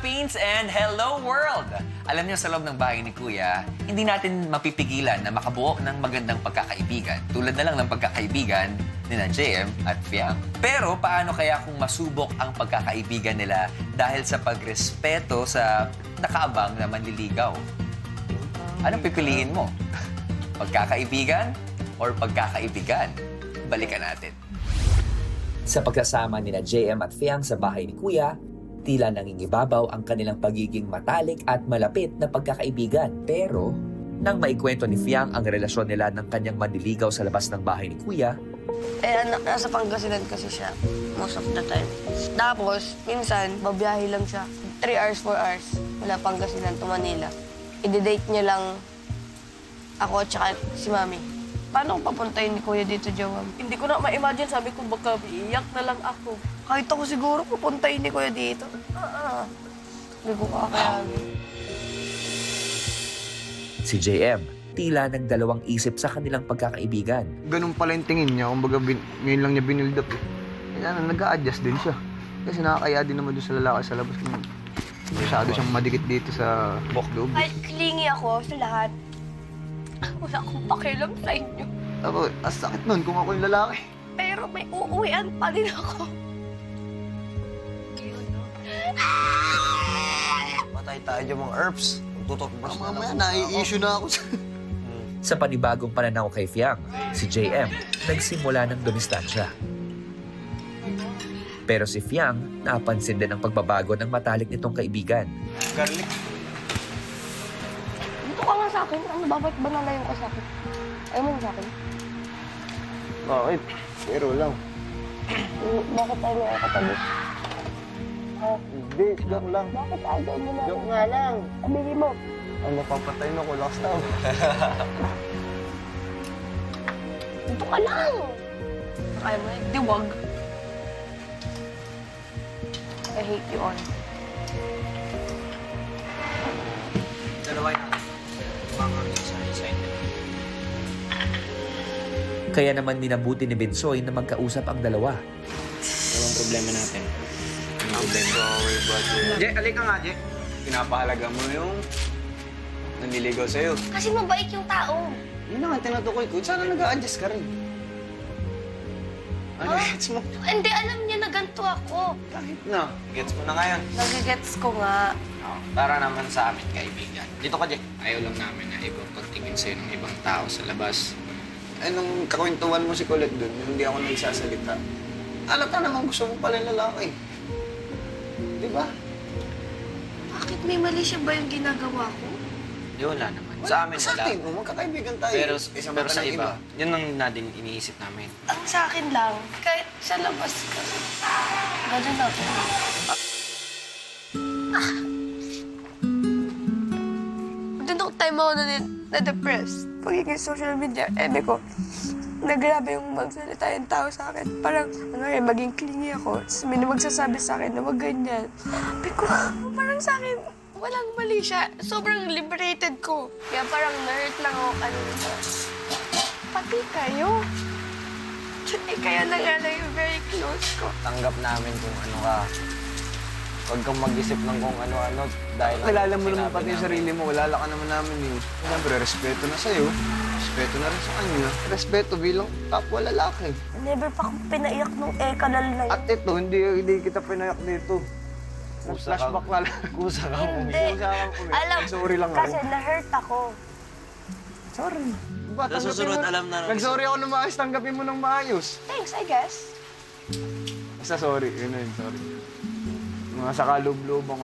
Philippines and hello world! Alam niyo, sa loob ng bahay ni Kuya, hindi natin mapipigilan na makabuo ng magandang pagkakaibigan. Tulad na lang ng pagkakaibigan ni na JM at Fiang. Pero paano kaya kung masubok ang pagkakaibigan nila dahil sa pagrespeto sa nakaabang na manliligaw? Anong pipiliin mo? Pagkakaibigan or pagkakaibigan? Balikan natin. Sa pagsasama ni na JM at Fiang sa bahay ni Kuya, tila nangingibabaw ang kanilang pagiging matalik at malapit na pagkakaibigan. Pero, nang maikwento ni Fiang ang relasyon nila ng kanyang manliligaw sa labas ng bahay ni Kuya, Nasa Pangasinan kasi siya most of the time. Tapos, minsan, babiyahe lang siya. 3 hours, 4 hours. Mula Pangasinan to Manila. I-date niya lang ako at saka si Mami. Paano ko papuntahin ni Kuya dito, Jawam? Hindi ko na ma-imagine. Sabi ko, baka iiyak na lang ako. Kahit ako siguro pupuntahin ni Kuya dito. Hindi ko kakayanin. si JM, tila nagdalawang isip sa kanilang pagkakaibigan. Ganun pala yung tingin niya. Kumbaga, ngayon lang niya binild up eh. Kaya nag-a-adjust din siya. Kasi nakakaya din naman doon sa lalaki sa labas. Masyado siyang madikit dito sa loob. Kahit clingy ako sa lahat, wala akong pakialam sa inyo. Ako, ang sakit nun kung ako yung lalaki. Pero may uuwian pa din ako. Patay tayo dyan mga herbs. Tututbrush na Mamaya, lang. nai-issue na ako. Sa panibagong pananaw kay Fiang, si JM nagsimula ng dumistansya. Pero si Fiang napansin din ang pagbabago ng matalik nitong kaibigan. Garlic. Dito ka nga sa akin. Ano, bakit ba nalayo ka sa akin? Ayaw mo sa akin? Bakit? Pero lang. Bakit tayo may katabi? Hindi, joke lang. Bakit ayaw mo na? Joke nga lang. Sabihin mo. Ang napapatay na ko, last time. Dito ka lang. Ayaw mo na. Di wag. I hate you all. Dalawa yun. Mga isa-isa. Kaya naman minabuti ni Bensoy na magkausap ang dalawa. Anong problema natin? Anong problema? Sorry, buddy. Je, alika nga, Je. Pinapahalaga mo yung nanliligaw sa'yo. Kasi mabait yung tao. Yun na nga, tinutukoy ko. Sana nag-a-adjust ka rin. Ano, gets mo? Hindi, alam niya na ganito ako. Kahit na. Gets mo na ngayon. Nagigets ko nga. Para naman sa amin, kaibigan. Dito ka, Jack. Ayaw lang namin na ibang pagtingin sa'yo ng ibang tao sa labas. Ay, nung kakwentuhan mo si Colette dun, yung hindi ako nagsasalita. Alata naman gusto mo pala yung lalaki. Di ba? Bakit may mali siya ba yung ginagawa ko? Di wala naman. Sa amin, Sa wala. atin, magkakaibigan tayo. Pero, Isang pero mata sa ng iba, yun ang natin iniisip namin. Ang sa akin lang, kahit sa labas kasi, ganun ako. Doon ako time ako na-depress. Pagiging social media, ko, nagrabe yung magsalita yung tao sa akin. Parang, maging clingy ako. Tapos may magsasabi sa akin na wag ganyan. Sabi ko, parang sa akin, walang mali siya. Sobrang liberated ko. Kaya parang na-hurt lang ako kanina. Pati kayo. Kayo na nga lang yung very close ko. Tanggap namin kung ano ka. Huwag kang mag-isip ng kung ano-ano dahil Kilala mo naman sinabi pati yung namin. sarili mo, kilala ka naman namin eh. Siyempre, respeto na sa'yo. Respeto na rin sa kanya. Respeto bilang kapwa lalaki. Never pa akong pinaiyak nung kalal na yun. At ito, hindi kita pinayak dito. Kusa ka. Flashback na lang. Kusa ka mo. Hindi. Kusa kang umiyak. Alam, Sorry lang kasi ako. na-hurt ako. Sorry. Diba, Sa susunod, alam na namin. Nag-sorry ako na maayos, tanggapin mo ng maayos. Thanks, I guess. Basta sorry, yun na yun, sorry. Mga sa kaloob-loob ako